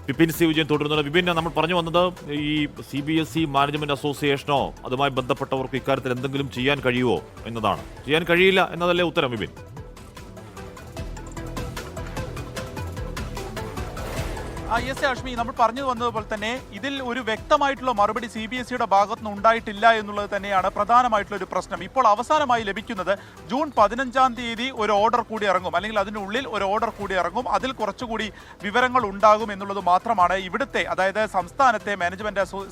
Vipin C Vijayan തുടരുന്നത്. വിപിൻ, നമ്മൾ പറഞ്ഞു വന്നത് ഈ CBSE മാനേജ്മെന്റ് അസോസിയേഷനോ അതുമായി ബന്ധപ്പെട്ടവർക്ക് ഇക്കാര്യത്തിൽ എന്തെങ്കിലും ചെയ്യാൻ കഴിയുമോ എന്നതാണ്. ചെയ്യാൻ കഴിയില്ല എന്നതല്ലേ ഉത്തരം, വിപിൻ? യെസ് ആഷ്മി, നമ്മൾ പറഞ്ഞു വന്നതുപോലെ തന്നെ ഇതിൽ ഒരു വ്യക്തമായിട്ടുള്ള മറുപടി CBSEയുടെ ഭാഗത്തുനിന്ന് ഉണ്ടായിട്ടില്ല എന്നുള്ളത് തന്നെയാണ് പ്രധാനമായിട്ടുള്ള ഒരു പ്രശ്നം. ഇപ്പോൾ അവസാനമായി ലഭിക്കുന്നത് ജൂൺ 15-ാം തീയതി ഒരു ഓർഡർ കൂടി ഇറങ്ങും, അല്ലെങ്കിൽ അതിനുള്ളിൽ ഒരു ഓർഡർ കൂടി ഇറങ്ങും, അതിൽ കുറച്ചുകൂടി വിവരങ്ങൾ ഉണ്ടാകും എന്നുള്ളത് മാത്രമാണ് ഇവിടുത്തെ, അതായത് സംസ്ഥാനത്തെ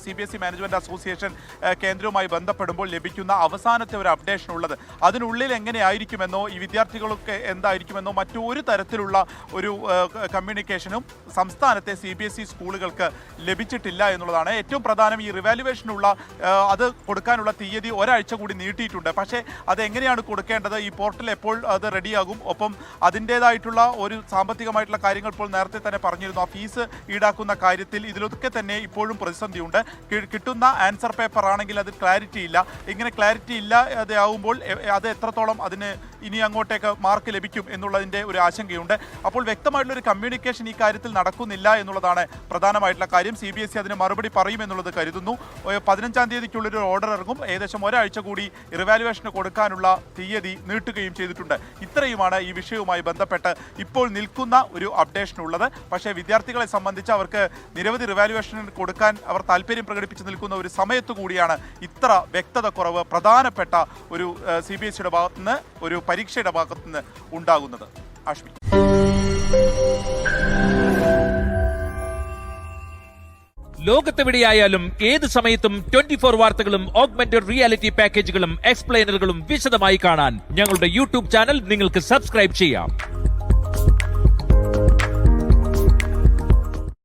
CBSE മാനേജ്മെന്റ് അസോസിയേഷൻ കേന്ദ്രവുമായി ബന്ധപ്പെടുമ്പോൾ ലഭിക്കുന്ന അവസാനത്തെ ഒരു അപ്ഡേഷൻ ഉള്ളത്. അതിനുള്ളിൽ എങ്ങനെയായിരിക്കുമെന്നോ ഈ വിദ്യാർത്ഥികളൊക്കെ എന്തായിരിക്കുമെന്നോ മറ്റു ഒരു തരത്തിലുള്ള ഒരു കമ്മ്യൂണിക്കേഷനും സംസ്ഥാനത്തെ CBSE സ്കൂളുകൾക്ക് ലഭിച്ചിട്ടില്ല എന്നുള്ളതാണ് ഏറ്റവും പ്രധാനം. ഈ റിവാലുവേഷനുള്ള അത് കൊടുക്കാനുള്ള തീയതി ഒരാഴ്ച കൂടി നീട്ടിയിട്ടുണ്ട്. പക്ഷേ അത് എങ്ങനെയാണ് കൊടുക്കേണ്ടത്, ഈ പോർട്ടൽ എപ്പോൾ അത് റെഡിയാകും, ഒപ്പം അതിൻ്റേതായിട്ടുള്ള ഒരു സാമ്പത്തികമായിട്ടുള്ള കാര്യങ്ങൾ ഇപ്പോൾ നേരത്തെ തന്നെ പറഞ്ഞിരുന്നു. ആ ഫീസ് ഈടാക്കുന്ന കാര്യത്തിൽ ഇതിലൊക്കെ തന്നെ ഇപ്പോഴും പ്രതിസന്ധിയുണ്ട്. കിട്ടുന്ന ആൻസർ പേപ്പർ ആണെങ്കിൽ അത് ക്ലാരിറ്റി ഇല്ല. ഇങ്ങനെ ക്ലാരിറ്റി ഇല്ലാതെ ആവുമ്പോൾ അത് എത്രത്തോളം അതിന് ഇനി അങ്ങോട്ടേക്ക് മാർക്ക് ലഭിക്കും എന്നുള്ളതിൻ്റെ ഒരു ആശങ്കയുണ്ട്. അപ്പോൾ വ്യക്തമായിട്ടുള്ളൊരു കമ്മ്യൂണിക്കേഷൻ ഈ കാര്യത്തിൽ നടക്കുന്നില്ല എന്നുള്ളതാണ് പ്രധാനമായിട്ടുള്ള കാര്യം. CBSE അതിന് മറുപടി പറയുമെന്നുള്ളത് കരുതുന്നു. 15-ാം തീയതിക്കുള്ളൊരു ഓർഡർ ഇറങ്ങും. ഏകദേശം ഒരാഴ്ച കൂടി റിവാലുവേഷന് കൊടുക്കാനുള്ള തീയതി നീട്ടുകയും ചെയ്തിട്ടുണ്ട്. ഇത്രയുമാണ് ഈ വിഷയവുമായി ബന്ധപ്പെട്ട് ഇപ്പോൾ നിൽക്കുന്ന ഒരു അപ്ഡേഷൻ ഉള്ളത്. പക്ഷേ വിദ്യാർത്ഥികളെ സംബന്ധിച്ച് അവർക്ക് നിരവധി റിവാലുവേഷൻ കൊടുക്കാൻ അവർ താല്പര്യം പ്രകടിപ്പിച്ച് നിൽക്കുന്ന ഒരു സമയത്തു കൂടിയാണ് ഇത്ര വ്യക്തത കുറവ് പ്രധാനപ്പെട്ട ഒരു CBSEയുടെ ഭാഗത്തുനിന്ന്, ഒരു പരീക്ഷയുടെ ഭാഗത്തുനിന്ന് ഉണ്ടാകുന്നത്. ആഷ്മി, ലോകത്തെവിടെയായാലും ഏത് സമയത്തും 24 വാർത്തകളും ഓഗ്മെന്റഡ് റിയാലിറ്റി പാക്കേജുകളും എക്സ്പ്ലെയിനറുകളും വിശദമായി കാണാൻ ഞങ്ങളുടെ YouTube ചാനൽ നിങ്ങൾക്ക് സബ്സ്ക്രൈബ് ചെയ്യാം.